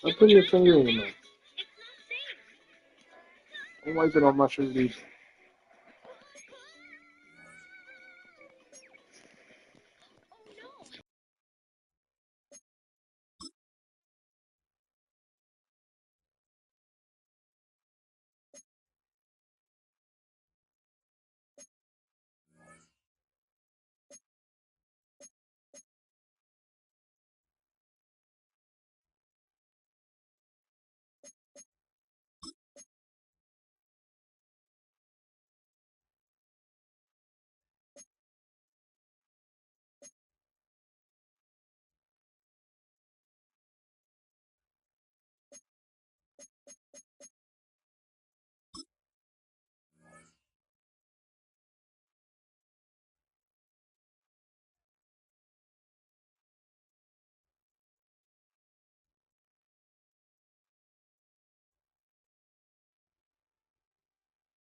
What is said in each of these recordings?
I put your finger in it. Don't wipe it on my shirt either.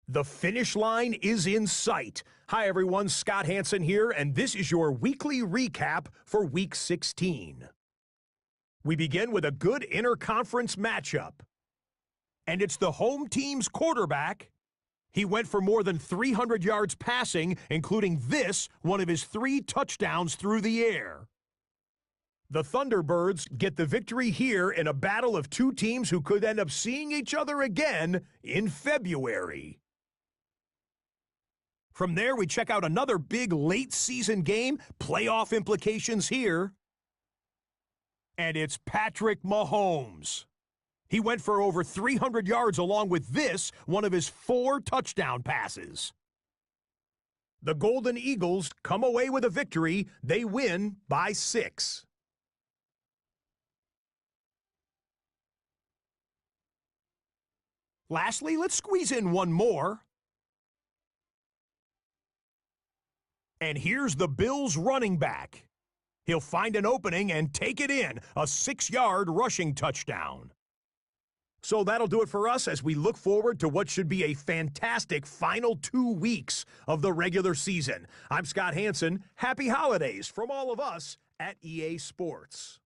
The finish line is in sight. Hi, everyone. Scott Hansen here, and this is your weekly recap for Week 16. We begin with a good interconference matchup. And it's the home team's quarterback. He went for more than 300 yards passing, including this, one of his 3 touchdowns through the air. The Thunderbirds get the victory here in a battle of 2 teams who could end up seeing each other again in February. From there, we check out another big late-season game, playoff implications here. And it's Patrick Mahomes. He went for over 300 yards along with this, one of his 4 touchdown passes. The Golden Eagles come away with a victory. They win by 6. Lastly, let's squeeze in one more. And here's the Bills running back. He'll find an opening and take it in, a 6-yard rushing touchdown. So that'll do it for us as we look forward to what should be a fantastic final 2 weeks of the regular season. I'm Scott Hansen. Happy holidays from all of us at EA Sports.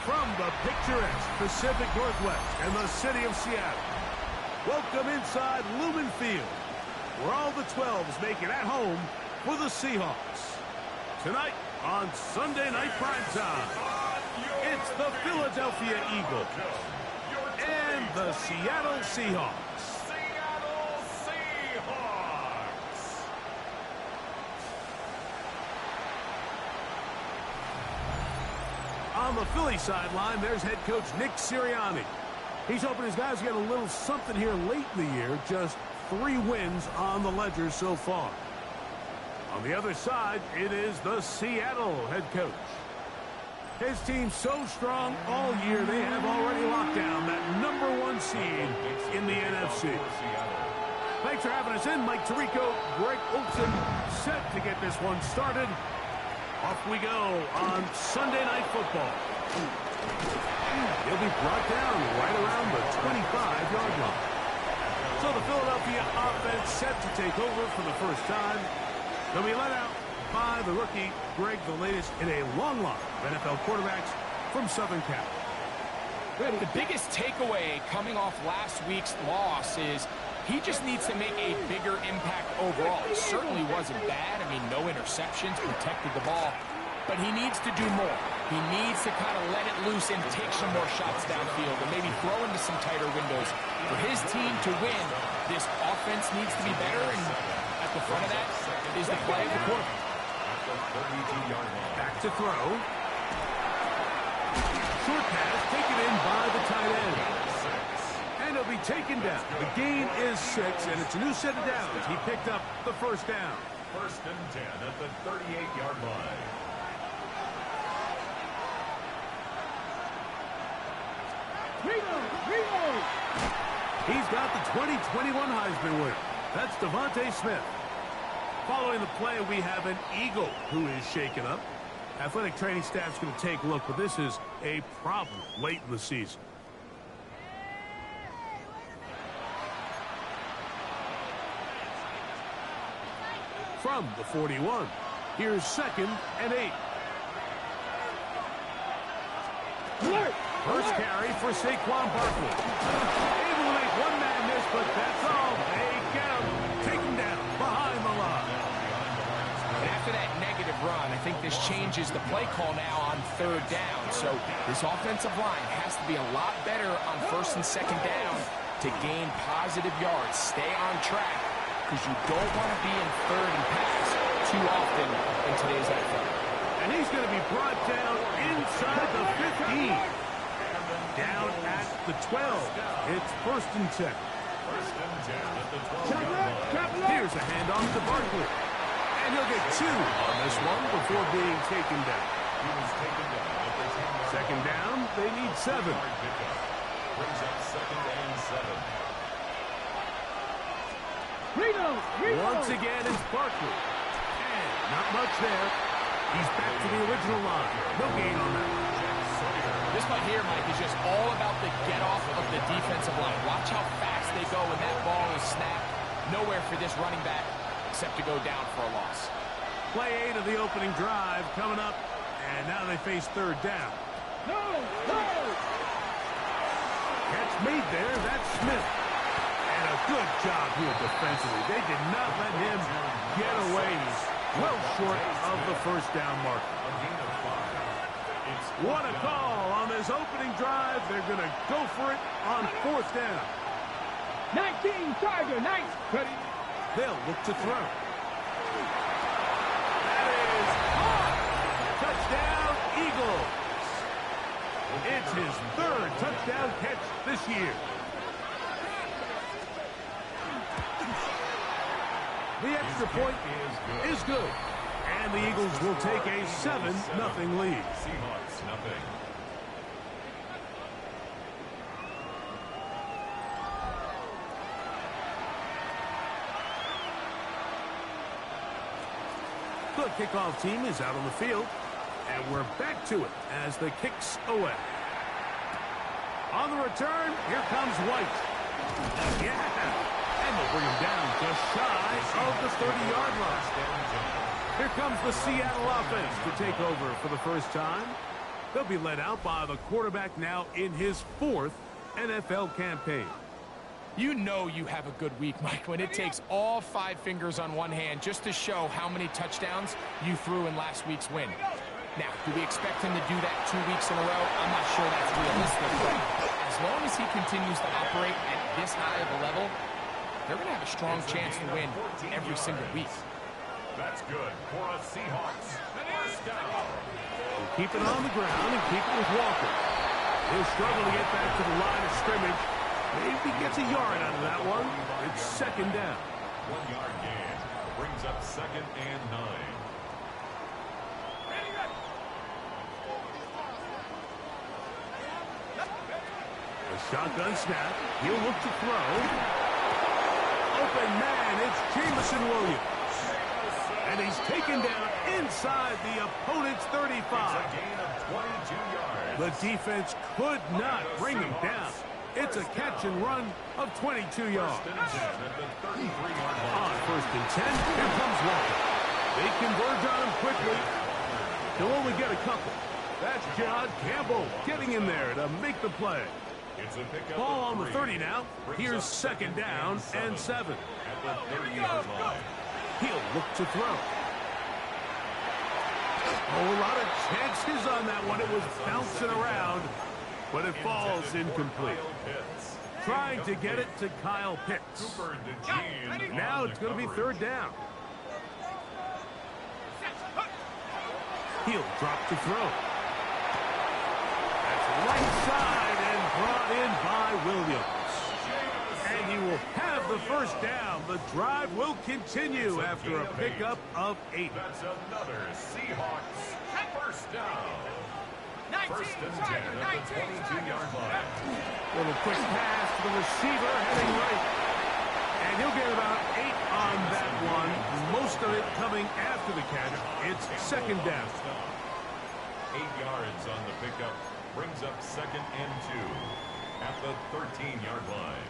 From the picturesque Pacific Northwest and the city of Seattle, welcome inside Lumen Field, where all the 12s make it at home for the Seahawks. Tonight on Sunday Night Primetime, it's the Philadelphia Eagles and the Seattle Seahawks. On the Philly sideline, there's head coach Nick Sirianni. He's hoping his guys get a little something here late in the year. Just 3 wins on the ledger so far. On the other side, it is the Seattle head coach. His team's so strong all year, they have already locked down that #1 seed in the NFC. Thanks for having us in. Mike Tirico, Greg Olson, set to get this one started. Off we go on Sunday Night Football. He'll be brought down right around the 25-yard line. So the Philadelphia offense set to take over for the first time. They'll be let out by the rookie, Greg, the latest in a long line of NFL quarterbacks from Southern Cal. The biggest takeaway coming off last week's loss is he just needs to make a bigger impact overall. It certainly wasn't bad. I mean, no interceptions, protected the ball. But he needs to do more. He needs to kind of let it loose and take some more shots downfield and maybe throw into some tighter windows. For his team to win, this offense needs to be better, and at the front of that is the play of the quarterback. Back to throw. Short pass taken in by the tight end. And he'll be taken down. The gain is 6, and it's a new set of downs. He picked up the first down. 1st and 10 at the 38-yard line. He's got the 2021 Heisman winner. That's Devontae Smith. Following the play, we have an Eagle who is shaken up. Athletic training staff's going to take a look, but this is a problem late in the season. From the 41, here's 2nd and 8. First carry for Saquon Barkley. Able to make one man miss, but that's all. They get him. Take him down behind the line. And after that negative run, I think this changes the play call now on 3rd down. So this offensive line has to be a lot better on 1st and 2nd down to gain positive yards. Stay on track, because you don't want to be in 3rd and pass too often in today's NFL. And he's going to be brought down inside the 15. Down at the 12. It's 1st and 10. 1st and 10 at the 12-yard line. Here's a handoff to Barkley. And he'll get 2 on this one before being taken down. He was taken down at the 10-yard 2nd down, they need 7. Brings up 2nd and 7. Once again, it's Barkley. And not much there. He's back to the original line. No gain on that. This one here, Mike, is just all about the get-off of the defensive line. Watch how fast they go when that ball is snapped. Nowhere for this running back except to go down for a loss. Play 8 of the opening drive coming up, and now they face 3rd down. Catch made there. That's Smith. And a good job here defensively. They did not let him get away. He's well short of the 1st down marker. A gain of 5. What a call on this opening drive. They're going to go for it on 4th down. 19 Tiger, nice. Ready? They'll look to throw. That is caught. Touchdown, Eagles. It's his 3rd touchdown catch this year. The extra point is good. And the Eagles will take a 7-0 lead. Seahawks, nothing. The kickoff team is out on the field, and we're back to it as the kicks away. On the return, here comes White. Yeah, and they'll bring him down just shy of the 30-yard line. Here comes the Seattle offense to take over for the first time. They'll be led out by the quarterback now in his 4th NFL campaign. You know you have a good week, Mike, when it takes all 5 fingers on one hand just to show how many touchdowns you threw in last week's win. Now, do we expect him to do that 2 weeks in a row? I'm not sure that's realistic, but as long as he continues to operate at this high of a level, they're going to have a strong chance to win every single week. That's good for a Seahawks. First down. We'll keep it on the ground and keep it with Walker. He'll struggle to get back to the line of scrimmage. Maybe gets a yard out of that one. It's 2nd down. 1-yard gain. Brings up 2nd and 9. A shotgun snap. He'll look to throw. Open man, it's Jameson Williams. And he's taken down inside the opponent's 35. It's a gain of 22 yards. The defense could not bring him down. It's a catch and run of 22 yards. 1st and 10 at the 33-yard line. On 1st and 10, here comes Walker. They converge on him quickly. He'll only get a couple. That's John Campbell getting in there to make the play. It's a pickup. Ball on of the 3. 30 now. Here's 2nd down and 7. At the 30-yard line. He'll look to throw. Oh, a lot of chances on that one. It was bouncing around, but it falls incomplete. Trying to get it to Kyle Pitts. Now it's going to be third down. He'll drop to throw. That's right side and brought in by Williams. And he will have the first down. The drive will continue after a pickup of 8. That's another Seahawks first down. First and 10 at the 22-yard line. Little quick pass to the receiver heading right. And he'll get about 8 on that one. Most of it coming after the catch. It's second down. 8 yards on the pickup. Brings up second and 2 at the 13-yard line.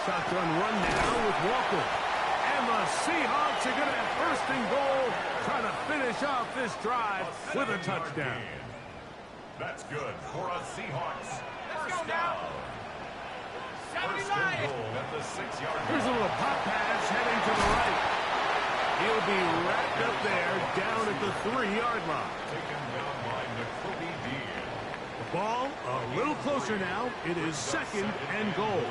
Shotgun run now with Walker. And the Seahawks are going to have first and goal, trying to finish off this drive with a touchdown. That's good for a Seahawks first down. First and goal at the 6-yard line. Here's a little pop pass heading to the right. He'll be wrapped up there down at the 3-yard line. Taken down by Nakobe Dean. The ball a little closer now. It is second and goal.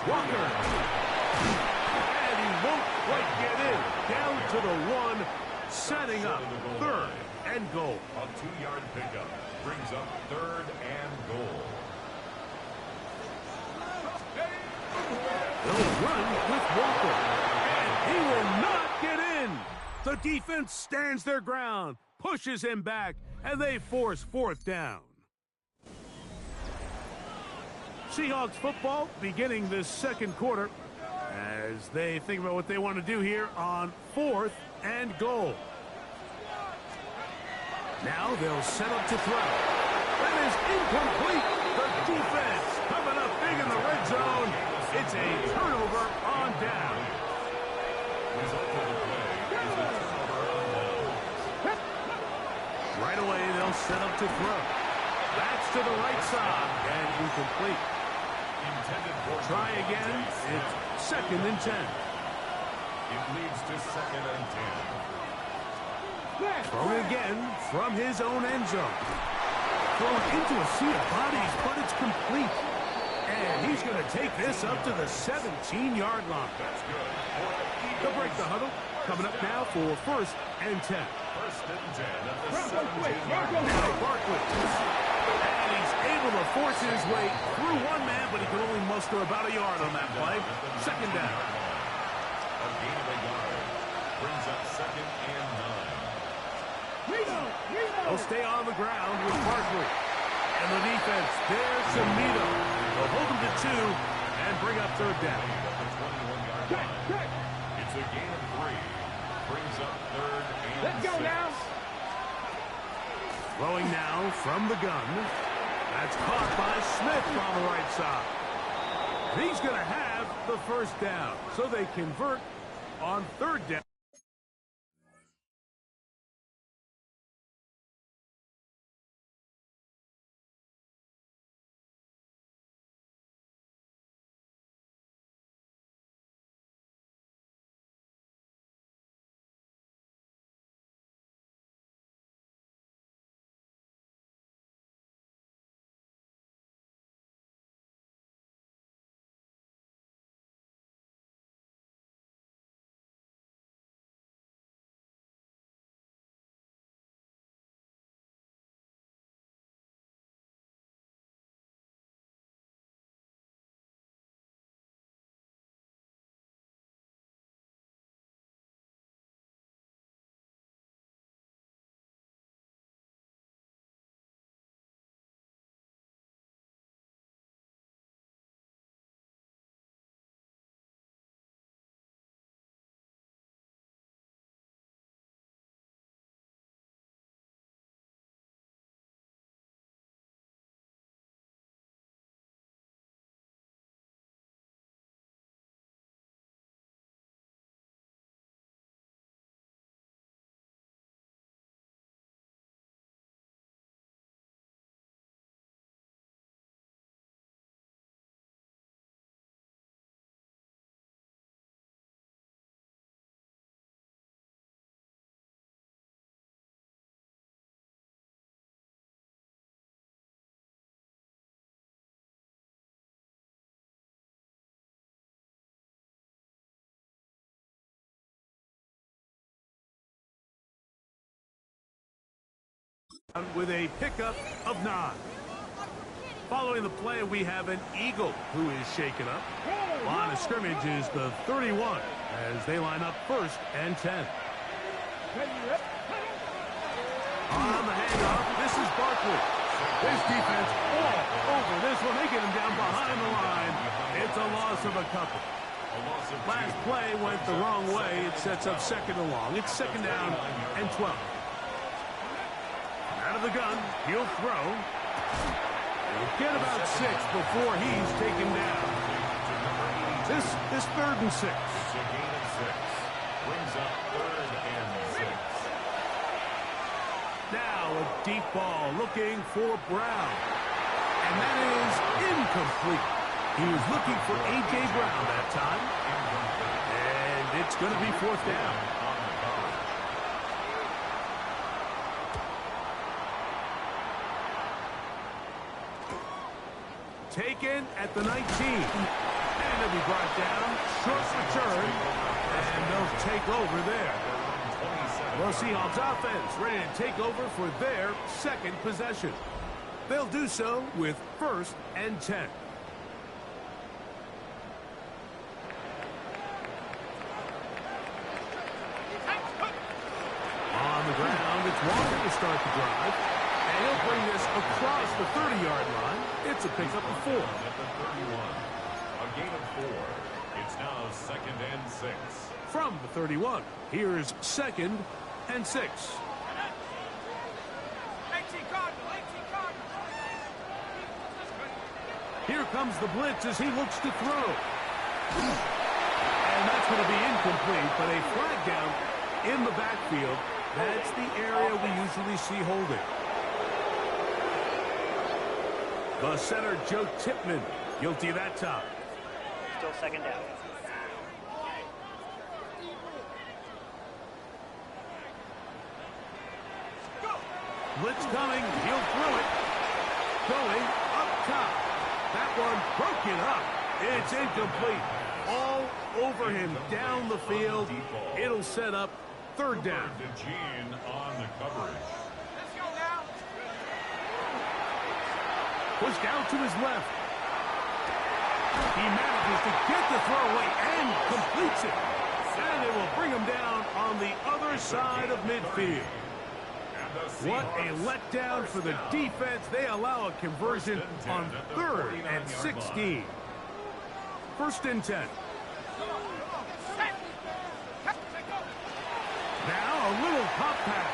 Walker. And he won't quite get in. Down to the 1, setting up third and goal. A 2-yard pickup brings up third and goal. They'll run with Walker. And he will not get in. The defense stands their ground, pushes him back, and they force fourth down. Seahawks football beginning this second quarter as they think about what they want to do here on fourth and goal. Now they'll set up to throw. That is incomplete. The defense coming up big in the red zone. It's a turnover on down. Right away they'll set up to throw. That's to the right side and incomplete. Try again. It's second and 10. It leads to second and 10. Thrown again from his own end zone. Thrown into a sea of bodies, but it's complete. And he's going to take this up to the 17-yard line. They'll break the huddle. Coming up now for first and 10. First and 10 at the 17-yard line. Now Barkley. And he's able to force his way through one man, but he can only muster about a yard on that play. Second down. A gain of a yard brings up second and 9. They'll stay on the ground with Barkley. And the defense there to meet him. They'll hold him to 2 and bring up third down. The 21-yard line. It's a gain of 3. Brings up third and 6. Let's go now. Throwing now from the gun. That's caught by Smith on the right side. And he's going to have the first down. So they convert on third down. with a pickup of 9. Following the play, we have an Eagle who is shaken up. Line of scrimmage is the 31 as they line up 1st and 10. On the handoff, this is Barkley. This defense all over this one. They get him down behind the line. It's a loss of a couple. Last play went the wrong way. It sets up 2nd and long. It's 2nd down and 12. Out of the gun, he'll throw. He'll get about 6 before he's taken down. This is 3rd and 6. It's a gain of 6. Brings up 3rd and 6. Now a deep ball looking for Brown. And that is incomplete. He was looking for A.J. Brown that time. And it's going to be 4th down. Taken at the 19. And it'll be brought down. Short return. And they'll take over there. The Seahawks offense ready to take over for their 2nd possession. They'll do so with 1st and 10. On the ground, it's Walker to start the drive. And he'll bring this across the 30-yard line. It's a pickup of 4. At the 31. A gain of 4. It's now 2nd and 6. From the 31, here's 2nd and 6. Here comes the blitz as he looks to throw. And that's going to be incomplete, but a flag down in the backfield. That's the area we usually see holding. The center, Joe Tipman, guilty of that time. Still 2nd down. Blitz coming, he'll throw it. Going up top. That one broken up. It's incomplete. All over him down the field. It'll set up 3rd down. Gene on the coverage. Let's go now. Pushed out to his left. He manages to get the throw away and completes it. And it will bring him down on the other side of midfield. What a letdown for the defense. They allow a conversion on 3rd and 16. 1st and 10. Now a little pop pass.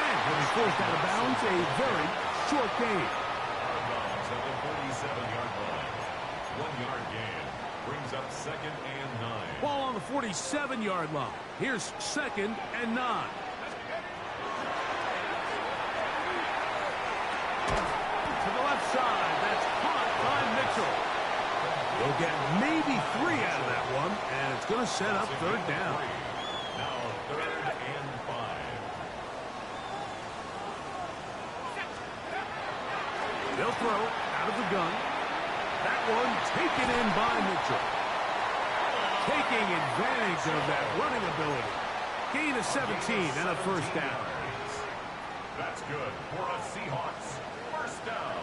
And when he forced out of bounds, a very short gain. At the 47-yard line. 1-yard gain. Brings up 2nd and 9. Ball on the 47-yard line. Here's 2nd and 9. To the left side, that's caught by Mitchell. They'll get maybe 3 out of that one, and it's going to set up 3rd down. Now 3rd and 5. They'll throw out of the gun. That one taken in by Mitchell. Taking advantage of that running ability. Gain of 17 and a 1st down. That's good for a Seahawks 1st down.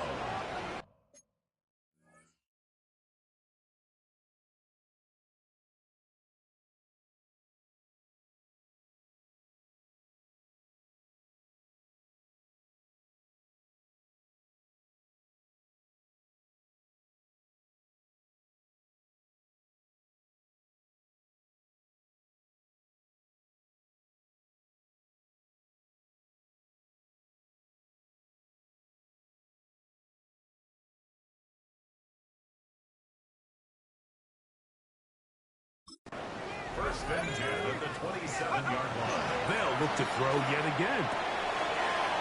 First and 10 at the 27-yard line. They'll look to throw yet again.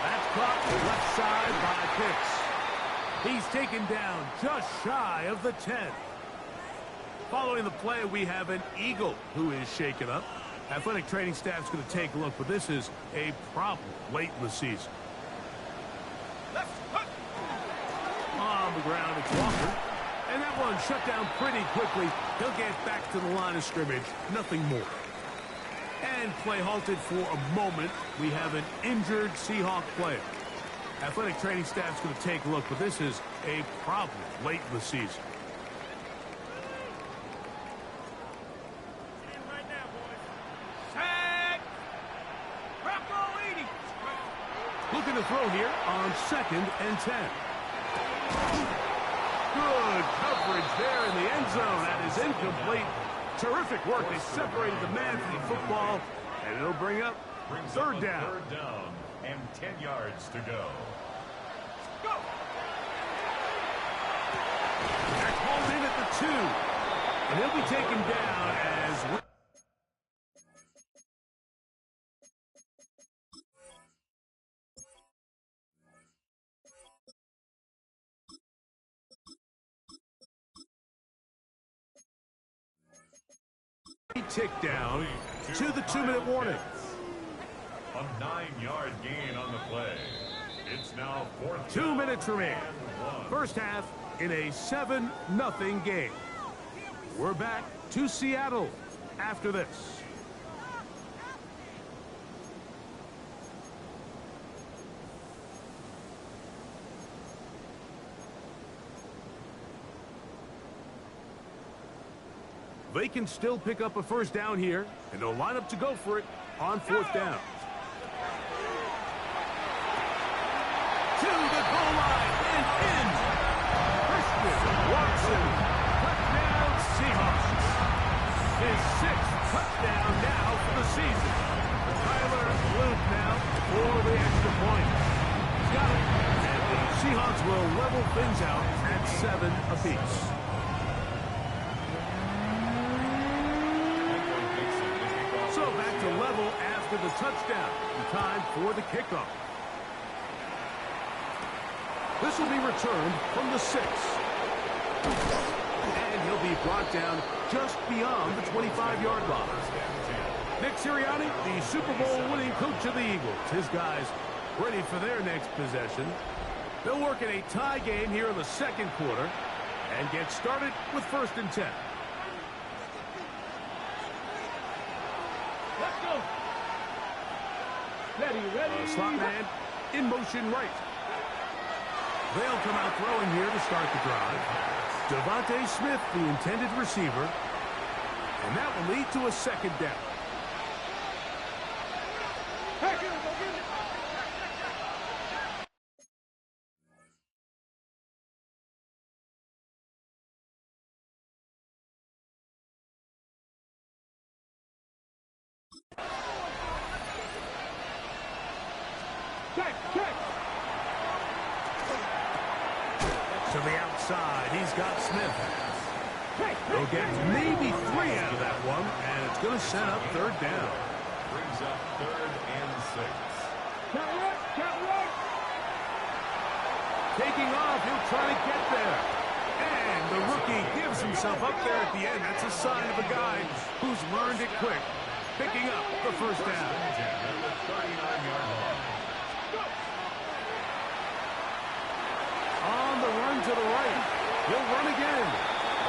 That's caught to the left side by Pitts. He's taken down just shy of the 10. Following the play, we have an Eagle who is shaken up. Athletic training staff's going to take a look, but this is a problem late in the season. On the ground, it's Walker. And that one shut down pretty quickly. He'll get back to the line of scrimmage. Nothing more. And play halted for a moment. We have an injured Seahawk player. Athletic training staff's going to take a look, but this is a problem late in the season. Looking to throw here on 2nd and 10. Good coverage there in the end zone. That is incomplete. Terrific work. They separated the man from the football, and it'll bring up third down. Third down and 10 yards to go. Go! That's balled in at the 2. And he'll be taken down as... tick down to the 2-minute warning. A 9-yard gain on the play. It's now 4th 2 minutes remaining. and 1. First half in a 7-0 game. We're back to Seattle after this. They can still pick up a first down here, and they'll line up to go for it on 4th down. To the goal line and in. Christian Watson, touchdown Seahawks. His 6th touchdown now for the season. Tyler Luke now for the extra point. Got it. And the Seahawks will level things out at 7 apiece. So back to level after the touchdown. Time for the kickoff. This will be returned from the 6. And he'll be brought down just beyond the 25-yard line. Nick Sirianni, the Super Bowl winning coach of the Eagles. His guys ready for their next possession. They'll work in a tie game here in the 2nd quarter and get started with 1st and 10. Let's go. Ready. Slot man in motion right. They'll come out throwing here to start the drive. Devontae Smith, the intended receiver. And that will lead to a 2nd down. Check. To the outside, he's got Smith. They'll get maybe 3 out of that one, and it's going to set up 3rd down. Brings up 3rd and 6. Count right. Taking off, he'll try to get there. And the rookie gives himself up there at the end. That's a sign of a guy who's learned it quick. Picking up the 1st down. At the 39-yard line. On the run to the right. He'll run again.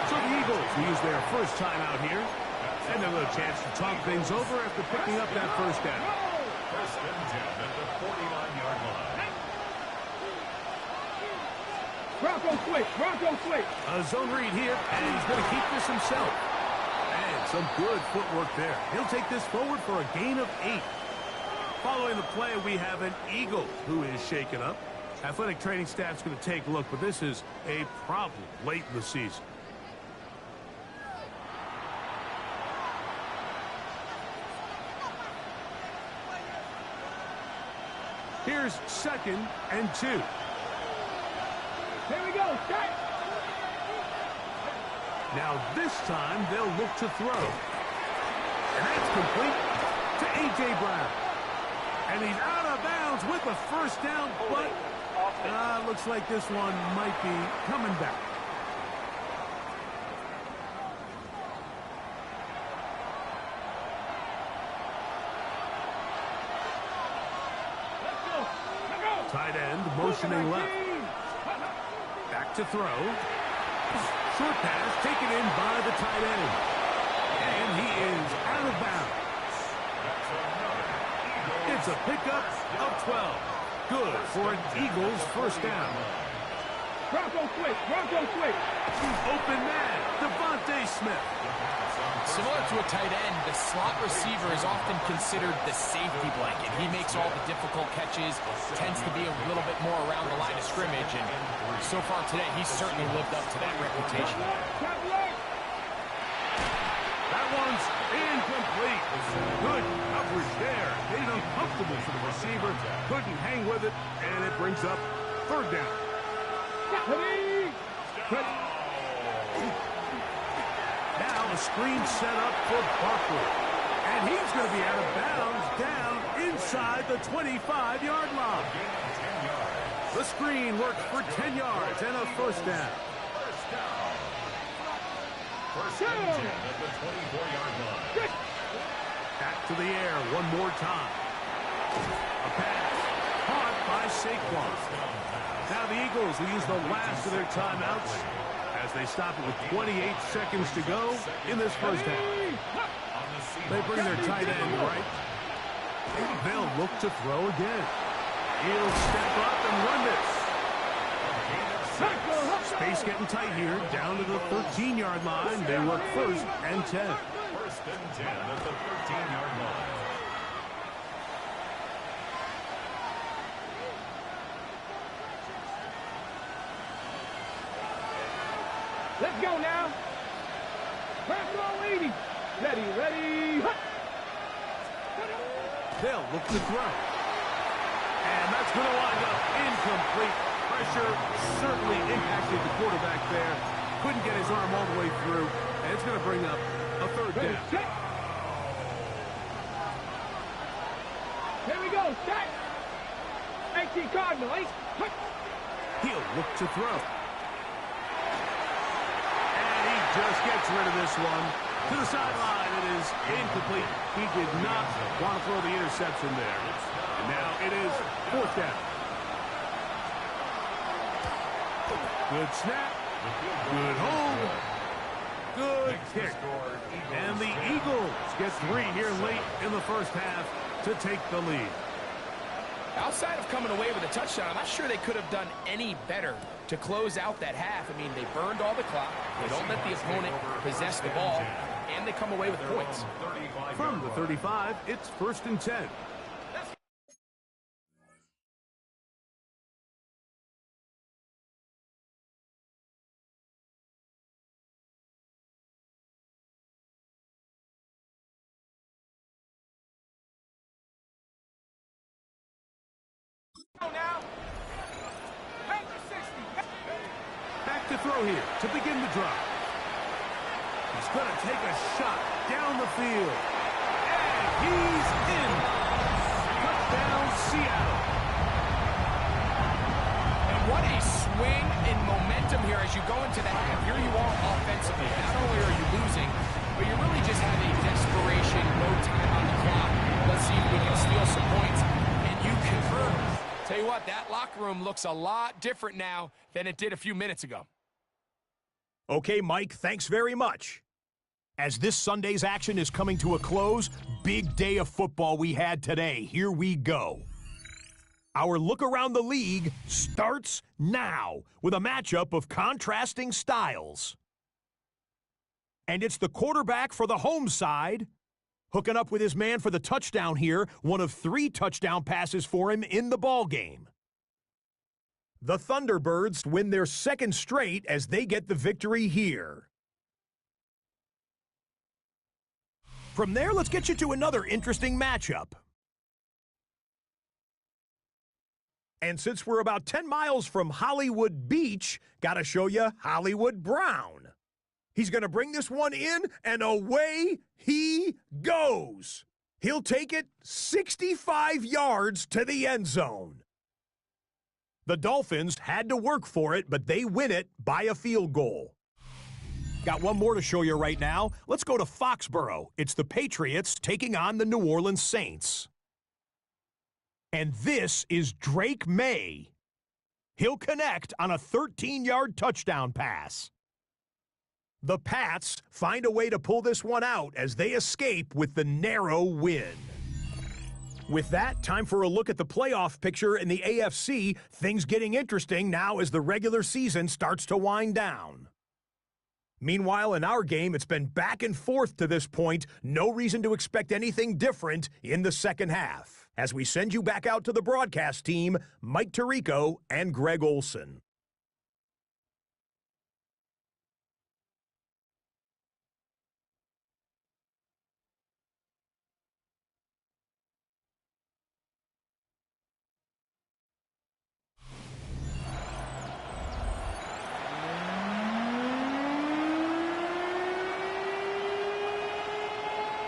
So the Eagles use their first time out here. And a little chance to talk things over after picking up that 1st down. 1st and 10 at the 49-yard line. Bronco switch. A zone read here, and he's going to keep this himself. And some good footwork there. He'll take this forward for a gain of 8. Following the play, we have an Eagle who is shaken up. Athletic training staff's going to take a look, but this is a problem late in the season. Here's 2nd and 2. Here we go. Start. Now this time they'll look to throw. And that's complete to A.J. Brown. And he's out of bounds with the 1st down, but looks like this one might be coming back. Tight end motioning left. Back to throw. Short pass taken in by the tight end. And he is out of bounds. It's a pickup of 12. Good for an Eagles first down. Bronco switch. Bronco switch. Open man, Devontae Smith. Similar to a tight end, the slot receiver is often considered the safety blanket. He makes all the difficult catches, tends to be a little bit more around the line of scrimmage, and so far today, he's certainly lived up to that reputation. That one's incomplete. Good coverage there. Made it uncomfortable for the receiver. Couldn't hang with it, and it brings up third down. Now a screen set up for Barkley. And he's going to be out of bounds down inside the 25-yard line. The screen works for 10 yards and a first down. First and 10 at the 24-yard line. Back to the air one more time. A pass caught by Saquon. Now the Eagles will use the last of their timeouts as they stop it with 28 seconds to go in this first half. They bring their tight end right. They'll look to throw again. He'll step up and run this. Space getting tight here, down to the 13-yard line. They work first and 10. First and 10 at the 13-yard line. Let's go now. Bronco 80. Ready, ready. They'll look to throw. And that's going to wind up incomplete. Pressure certainly impacted the quarterback there. Couldn't get his arm all the way through. And it's going to bring up a third Ready, down. set. Here we go. Set. 18 Cardinal. He'll look to throw. And he just gets rid of this one. To the sideline, it is incomplete. He did not want to throw the interception there. And now it is fourth down. Good snap. Good hold. Good kick. And the Eagles get 3 here late in the first half to take the lead. Outside of coming away with a touchdown, I'm not sure they could have done any better to close out that half. I mean, they burned all the clock. They don't let the opponent possess the ball, and they come away with points. From the 35, it's first and 10. Now. Back to throw here to begin the drive. He's going to take a shot down the field. And he's in. Touchdown, Seattle. And what a swing in momentum here as you go into the half. Here you are offensively. Not only are you losing, but you really just have a desperation, no time on the clock. Let's see if we can steal some points. And you convert. Tell you what, that locker room looks a lot different now than it did a few minutes ago. Okay, Mike, thanks very much. As this Sunday's action is coming to a close, big day of football we had today. Here we go. Our look around the league starts now with a matchup of contrasting styles. And it's the quarterback for the home side hooking up with his man for the touchdown here, one of 3 touchdown passes for him in the ballgame. The Thunderbirds win their second straight as they get the victory here. From there, let's get you to another interesting matchup. And since we're about 10 miles from Hollywood Beach, gotta show you Hollywood Brown. He's going to bring this one in, and away he goes. He'll take it 65 yards to the end zone. The Dolphins had to work for it, but they win it by a field goal. Got one more to show you right now. Let's go to Foxborough. It's the Patriots taking on the New Orleans Saints. And this is Drake May. He'll connect on a 13-yard touchdown pass. The Pats find a way to pull this one out as they escape with the narrow win. With that, time for a look at the playoff picture in the AFC. Things getting interesting now as the regular season starts to wind down. Meanwhile, in our game, it's been back and forth to this point. No reason to expect anything different in the second half. As we send you back out to the broadcast team, Mike Tirico and Greg Olson.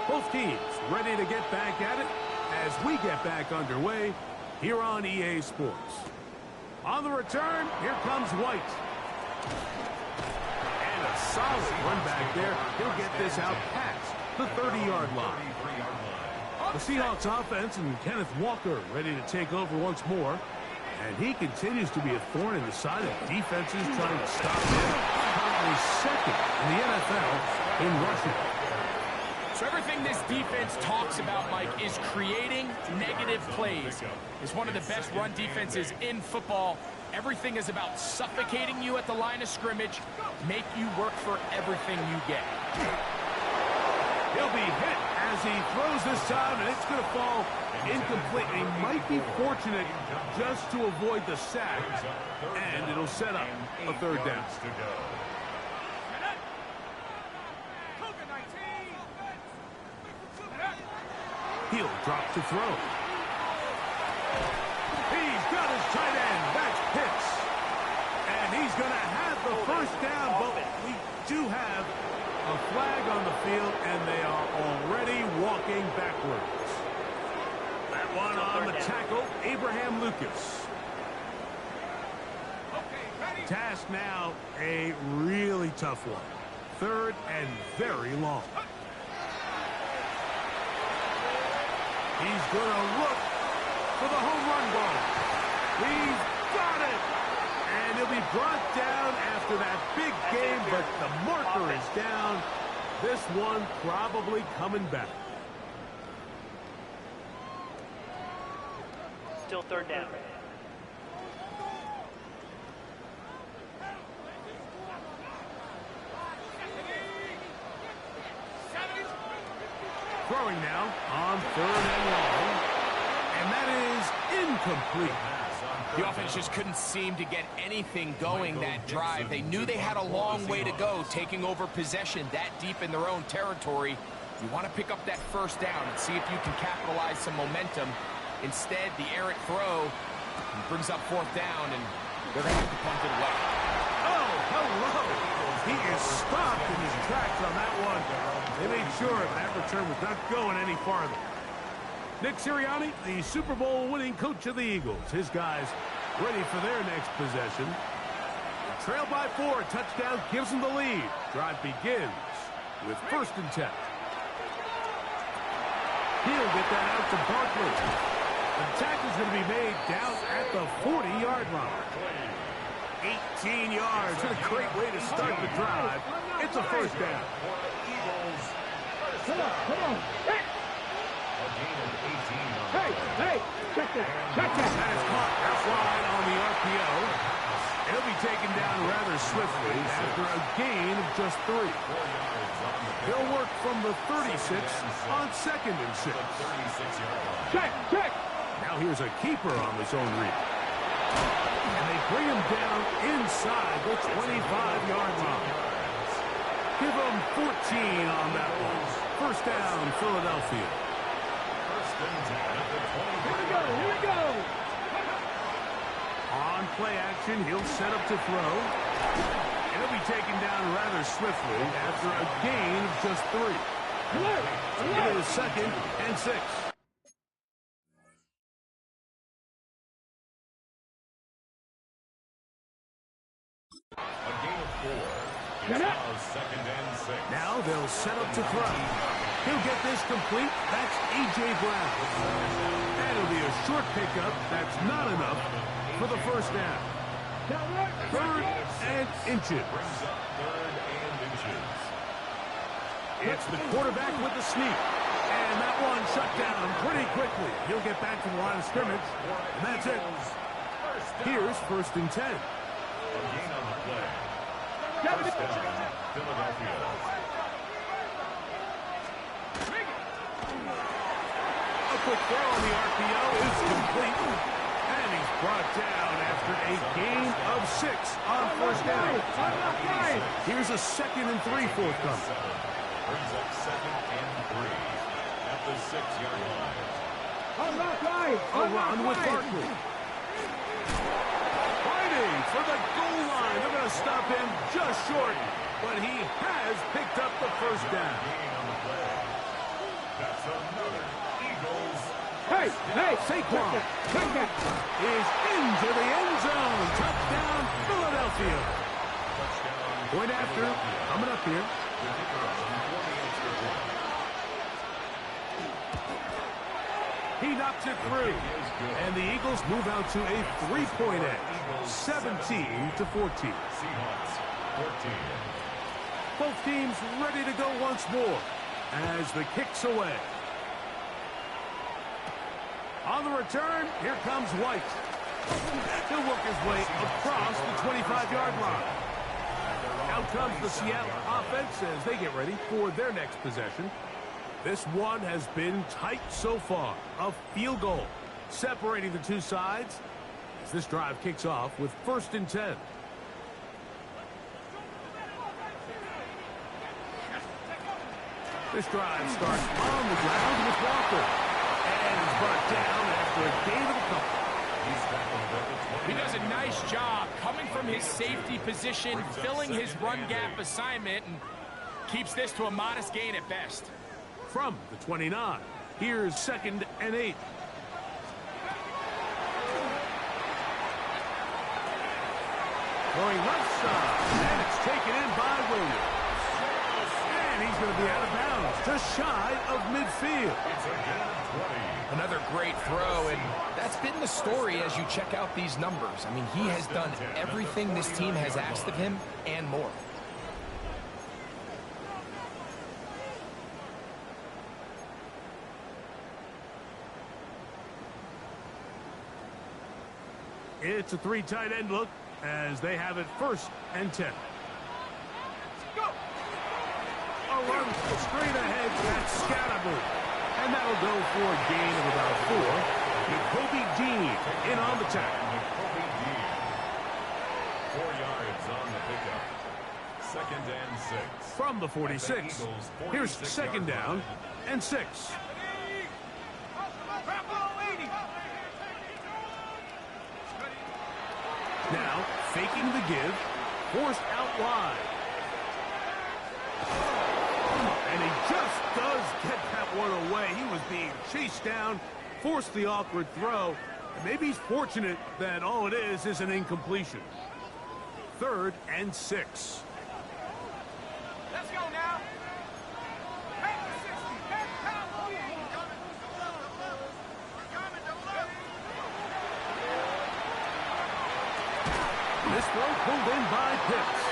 Both teams ready to get back at it as we get back underway here on EA Sports. On the return, here comes White. And a solid run back there. He'll get this out past the 30-yard line. The Seahawks offense and Kenneth Walker ready to take over once more. And he continues to be a thorn in the side of defenses trying to stop him. Currently second in the NFL in rushing. So everything this defense talks about, Mike, is creating negative plays. It's one of the best run defenses in football. Everything is about suffocating you at the line of scrimmage, make you work for everything you get. He'll be hit as he throws this time, and it's going to fall incomplete. He might be fortunate just to avoid the sack, and it'll set up a third down. He'll drop to throw. He's got his tight end. That's Pitts. And he's going to have the first down, but we do have a flag on the field, and they are already walking backwards. That one on the tackle, Abraham Lucas. Task now, a really tough one. Third and very long. He's going to look for the home run ball. He's got it. And he'll be brought down after that big game, but the marker is down. This one probably coming back. Still third down. Throwing now on third and long. And that is incomplete. The offense just couldn't seem to get anything going that drive. They knew they had a long way to go, taking over possession that deep in their own territory. You want to pick up that first down and see if you can capitalize some momentum. Instead, the errant throw brings up fourth down, and they're going to have to punt it away. Oh, hello. He is stopped in his tracks on that one. They made sure that return was not going any farther. Nick Sirianni, the Super Bowl winning coach of the Eagles. His guys ready for their next possession. Trail by 4, touchdown gives them the lead. Drive begins with 1st and 10. He'll get that out to Barkley. The tackle's going to be made down at the 40-yard line. 18 yards. What a great way to start the drive. It's a first down. Come on. Hey, check this. That is caught outside on the RPO. He'll be taken down rather swiftly after a gain of just 3. He'll work from the 36 on 2nd and 6. Check. Now here's a keeper on this own read. And they bring him down inside the 25-yard line. Give him 14 on that one. First down, Philadelphia. Here we go. On play action, he'll set up to throw. And he'll be taken down rather swiftly after a gain of just 3. It is 2nd and 6. Now they'll set up to throw. He'll get this complete. That's A.J. Brown. That'll be a short pickup. That's not enough for the first down. 3rd and inches. It's the quarterback with the sneak. And that one shut down pretty quickly. He'll get back to the line of scrimmage, and that's it. Here's 1st and 10. A gain on the play. First down, Philadelphia. A quick throw on the RPO is complete. And he's brought down after a gain of 6 on 1st down. Here's a 2nd and 3 forthcoming. Brings up 2nd and 3 at the 6-yard line. A run with Barkley. Fighting for the goal line. They're going to stop him just short, but he has picked up the 1st down. Gain on the play. That's another Eagles. Hey, Saquon is into the end zone. Touchdown, Philadelphia. Touchdown. Point after, coming up here. The kicker on the extra point. He knocks it through. And the Eagles move out to a 3-point edge, 17-14. Seahawks 14. Both teams ready to go once more as the kick's away. On the return, here comes White. He'll work his way across the 25-yard line. Out comes the Seattle offense as they get ready for their next possession. This one has been tight so far. A field goal separating the two sides as this drive kicks off with 1st and 10. This drive starts on the ground with Walker. And he's brought down after a gain of a couple. He does a nice job coming from his safety position, filling his run gap assignment, and keeps this to a modest gain at best. From the 29, here's 2nd and 8. Going left side, and it's taken in by Williams. And he's going to be out of bounds, just shy of midfield. It's a gain of 20. Another great throw, and that's been the story as you check out these numbers. I mean, he has done everything this team has asked of him and more. It's a 3 tight end look as they have it 1st and 10. Go! A run straight ahead, that's Scatterboo. And that'll go for a gain of about 4. Jacoby Dean in on the tackle. Jacoby Dean. 4 yards on the pickup. 2nd and 6. From the 46, here's 2nd down and 6. Now, faking the give, forced out wide. And he just does get that one away. He was being chased down, forced the awkward throw. And maybe he's fortunate that all it is an incompletion. 3rd and 6. Let's go now. This throw pulled in by Pitts.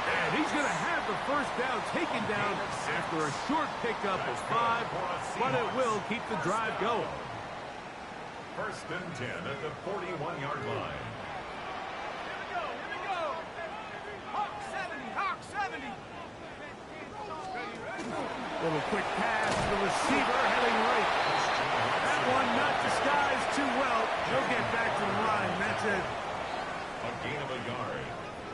And he's going to have the 1st down taken down after a short pickup of 5, but it will keep the drive going. 1st and 10 at the 41-yard line. Here we go. Hawk 70. Little quick pass to the receiver heading right. That one not disguised too well. He'll get back to the line. That's it. A gain of a yard.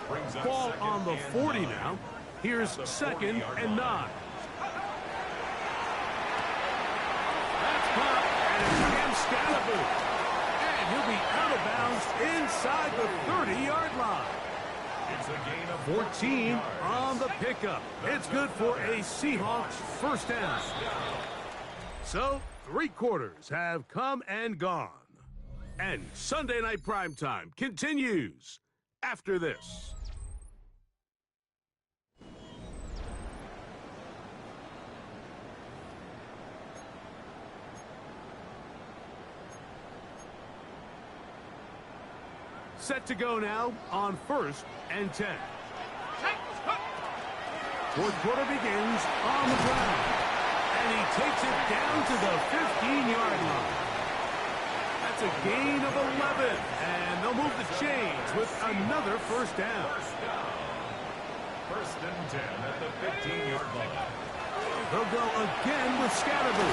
Brings up Ball 2nd on the and 40 9. now. Here's 2nd and 9. That's caught, and it's again Scalaboo. And he'll be out of bounds inside the 30-yard line. It's a gain of 14 yards. on the pickup. It's good for a Seahawks 1st down. So, 3 quarters have come and gone. And Sunday Night Primetime continues after this. Set to go now on 1st and 10. 4th quarter begins on the ground. And he takes it down to the 15-yard line. That's a gain of 11, and they'll move the chains with another first down. First and 10 at the 15-yard line. They'll go again with Scatterby.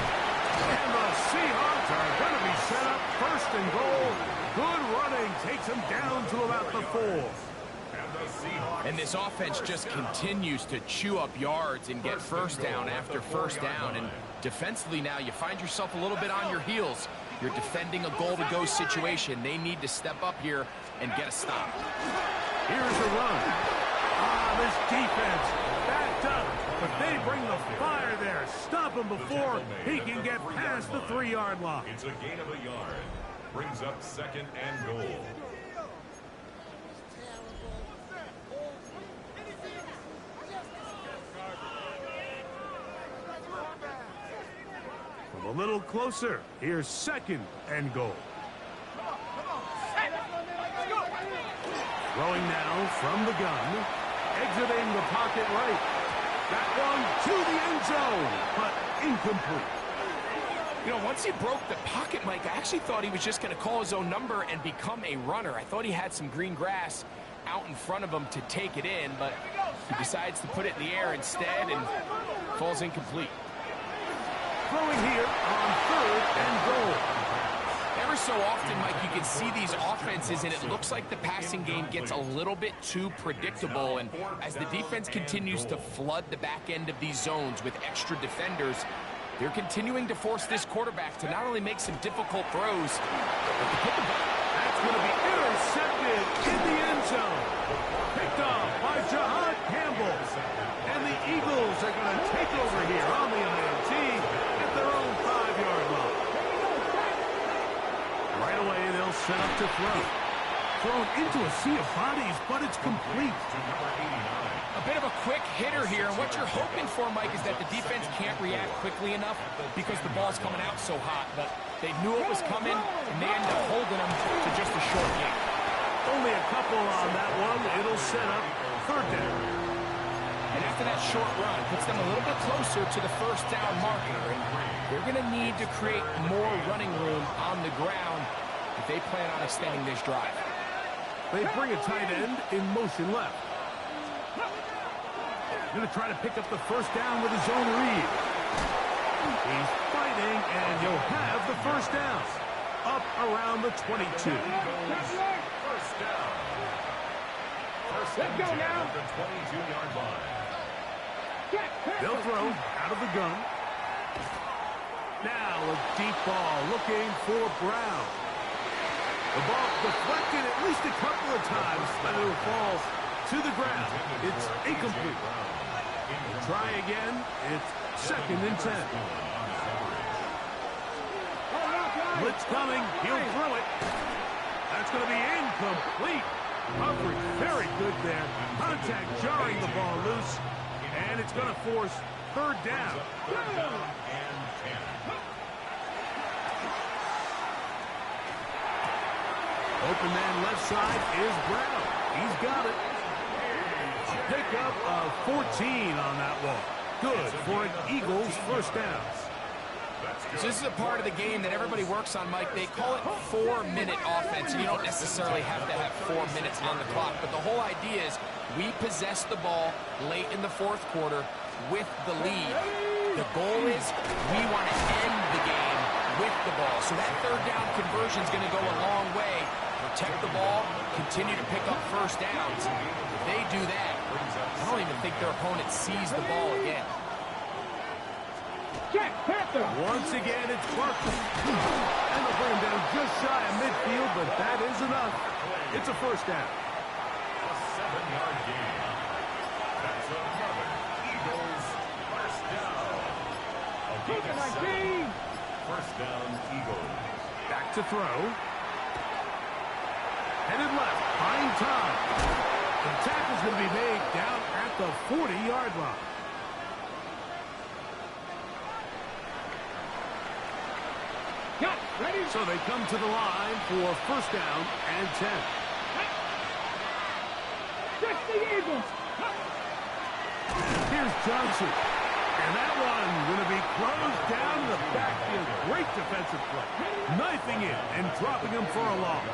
And the Seahawks are going to be set up first and goal. Good running takes them down to about the 4. And this offense just continues to chew up yards and get first down after first down. And defensively now, you find yourself a little bit on your heels. You're defending a goal-to-go situation. They need to step up here and get a stop. Here's a run. This defense backed up, but they bring the fire there. Stop him before he can get past the 3-yard line. It's a gain of a yard. Brings up second and goal. From a little closer, here's second and goal. Throwing now from the gun. Exiting the pocket right. That one to the end zone, but incomplete. You know, once he broke the pocket, Mike, I actually thought he was just going to call his own number and become a runner. I thought he had some green grass out in front of him to take it in, but he decides to put it in the air instead and falls incomplete. Throwing here on third and goal. Ever so often, Mike, you can see these offenses, and it looks like the passing game gets a little bit too predictable. And as the defense continues to flood the back end of these zones with extra defenders, they're continuing to force this quarterback to not only make some difficult throws, but to put the ball. That's going to be intercepted in the end zone. Picked off by Jahad Campbell. And the Eagles are going to take over here on the INT at their own 5-yard line. Right away, they'll set up to throw. Thrown into a sea of bodies, but it's complete. A bit of a quick hitter here, and what you're hoping for, Mike, is that the defense can't react quickly enough because the ball's coming out so hot. But they knew it was coming, and they ended up holding them to just a short game. Only a couple on that one. It'll set up third down. And after that short run, puts them a little bit closer to the first down marker. And they're going to need to create more running room on the ground if they plan on extending this drive. They bring a tight end in motion left. Going to try to pick up the first down with his own read. He's fighting, and he'll have the first down. Up around the 22. First down. First and 10 at the 22-yard line. They'll throw out of the gun. Now a deep ball looking for Brown. The ball deflected at least a couple of times, but it'll fall to the ground. It's incomplete. Try again. It's second and 10. Blitz coming. He'll throw it. That's going to be incomplete. Coverage very good there. Contact jarring the ball loose. And it's going to force third down. Open man left side is Brown. He's got it. A pickup of 14 on that one. Good for an Eagles first down. So this is a part of the game that everybody works on, Mike. They call it 4-minute offense, and you don't necessarily have to have 4 minutes on the clock. But the whole idea is we possess the ball late in the fourth quarter with the lead. The goal is we want to end the game with the ball. So that third down conversion is going to go a long way. Protect the ball, continue to pick up first downs. If they do that, I don't even think their opponent sees the ball again. Once again, it's Barkley. And they'll bring him down just shy of midfield, but that is enough. It's a first down. A 7-yard gain. That's another Eagles first down. A gain of 7. First down, Eagles. Back to throw. Headed left, buying time. The tackle's going to be made down at the 40-yard line. Ready? So they come to the line for first down and 10. Check the Eagles. Here's Johnson. And that one going to be closed down. backfield. Great defensive play. Knifing in and dropping him for a loss.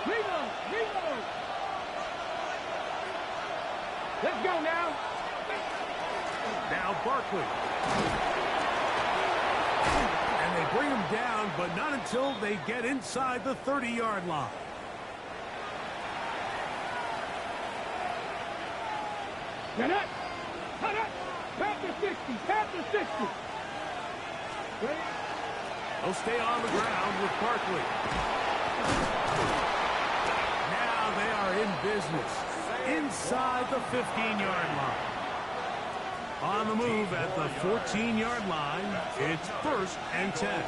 Reload. Let's go now. Now Barkley. And they bring him down, but not until they get inside the 30-yard line. Cut it. Pat the 60. Ready? They'll stay on the ground with Barkley. Now they are in business inside the 15-yard line. On the move at the 14-yard line, it's 1st and 10.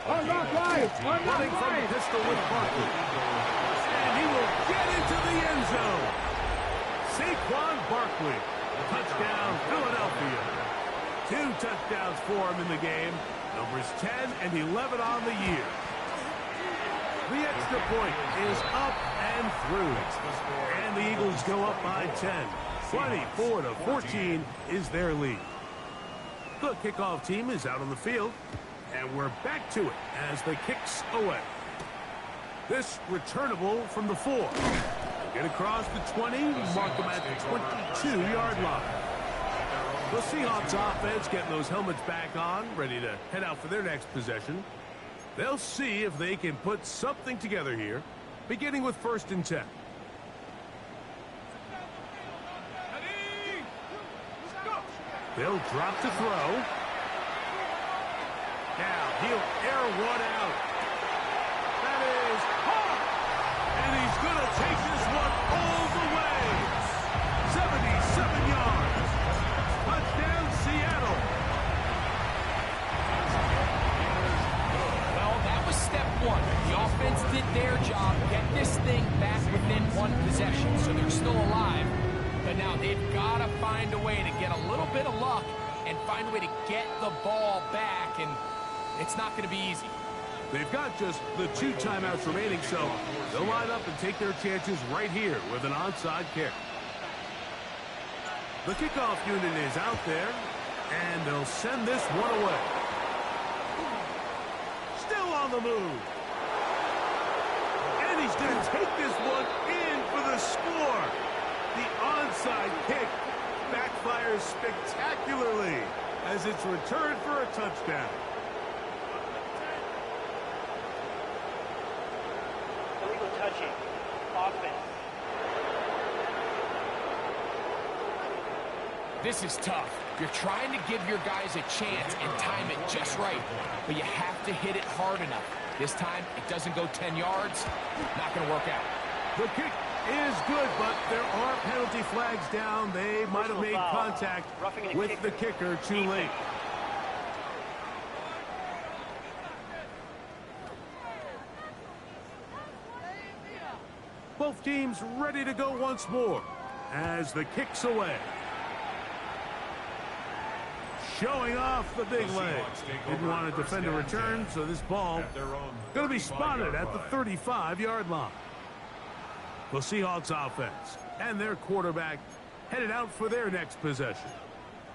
Unlock right. Running from the pistol with Barkley. And he will get into the end zone. Saquon Barkley. Touchdown, Philadelphia. 2 touchdowns for him in the game. Numbers 10 and 11 on the year. The extra point is up and through. And the Eagles go up by 10. 24-14 is their lead. The kickoff team is out on the field. And we're back to it as the kick's away. This returnable from the 4. Get across the 20, mark them at the 22-yard line. The Seahawks offense getting those helmets back on, ready to head out for their next possession. They'll see if they can put something together here, beginning with 1st and 10. They'll drop to throw. Now he'll air one out. That is hard. And he's going to take this one all the way. 77 yards. Touchdown, Seattle. Well, that was step 1. The offense did their job, get this thing back within 1 possession, so they're still alive. But now they've got to find a way to get a little bit of luck and find a way to get the ball back, and it's not going to be easy. They've got just the 2 timeouts remaining, so they'll line up and take their chances right here with an onside kick. The kickoff unit is out there, and they'll send this one away. Still on the move. And he's going to take this one in for the score. The onside kick backfires spectacularly as it's returned for a touchdown. Illegal touching. Offense. This is tough. You're trying to give your guys a chance and time it just right, but you have to hit it hard enough. This time, it doesn't go 10 yards. Not going to work out. The kick is good, but there are penalty flags down. They might have made contact with the kicker too late. Both teams ready to go once more as the kick's away. Showing off the big leg. Didn't want to defend a return, so this ball going to be spotted at the 35-yard line. The Seahawks offense and their quarterback headed out for their next possession.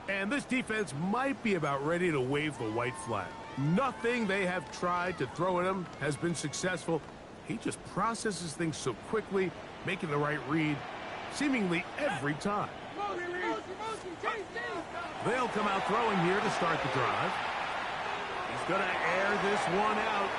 And this defense might be about ready to wave the white flag. Nothing they have tried to throw at him has been successful. He just processes things so quickly, making the right read seemingly every time. They'll come out throwing here to start the drive. He's going to air this one out.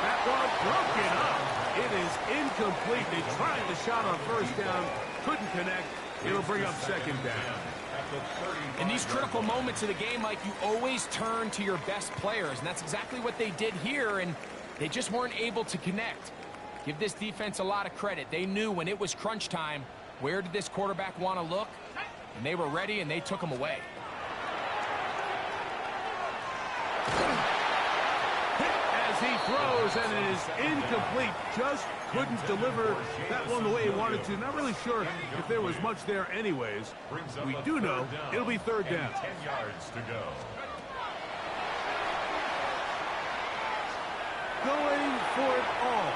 That one broken up. It is incomplete. They tried the shot on 1st down, couldn't connect. It'll bring up 2nd down. In these critical moments of the game, Mike, you always turn to your best players, and that's exactly what they did here, and they just weren't able to connect. Give this defense a lot of credit. They knew when it was crunch time, where did this quarterback want to look? And they were ready, and they took him away. As he throws, and it is incomplete. Just couldn't deliver that one the way he wanted to. Not really sure if there was much there anyways. We do know it'll be 3rd down. 10 yards to go. Going for it all.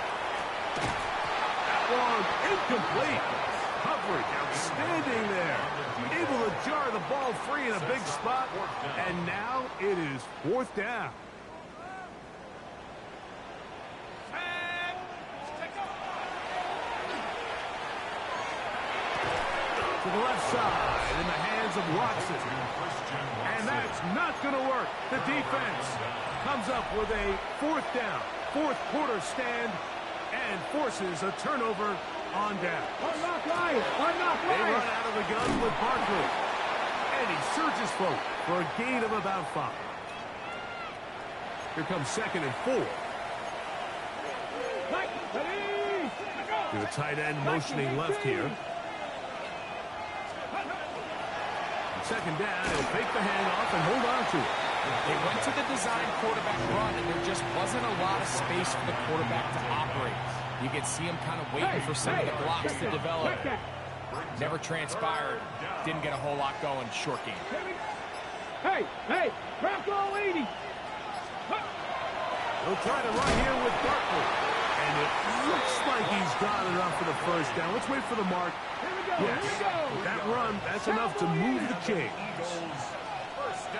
That long, incomplete. Coverage, outstanding there. Able to jar the ball free in a big spot, and now it is 4th down. To the left side, in the hands of Watson. And that's not going to work. The defense comes up with a 4th down, 4th quarter stand, and forces a turnover on down. Unlock Lions! Unlock They run Lions! out of the gun with Barkley. And he surges forward for a gain of about 5. Here comes 2nd and 4. The tight end motioning left here. 2nd down, he'll fake the handoff and hold on to it. They went to the design quarterback run, and there just wasn't a lot of space for the quarterback to operate. You could see him kind of waiting for some of the blocks to develop. Never transpired. Didn't get a whole lot going. Short game. Hey, crack all 80. He'll try to run here with Barkley. And it looks like he's got enough for the 1st down. Let's wait for the mark. Here we go, Yes, here we go. with that run, that's enough to move the chains. Eagles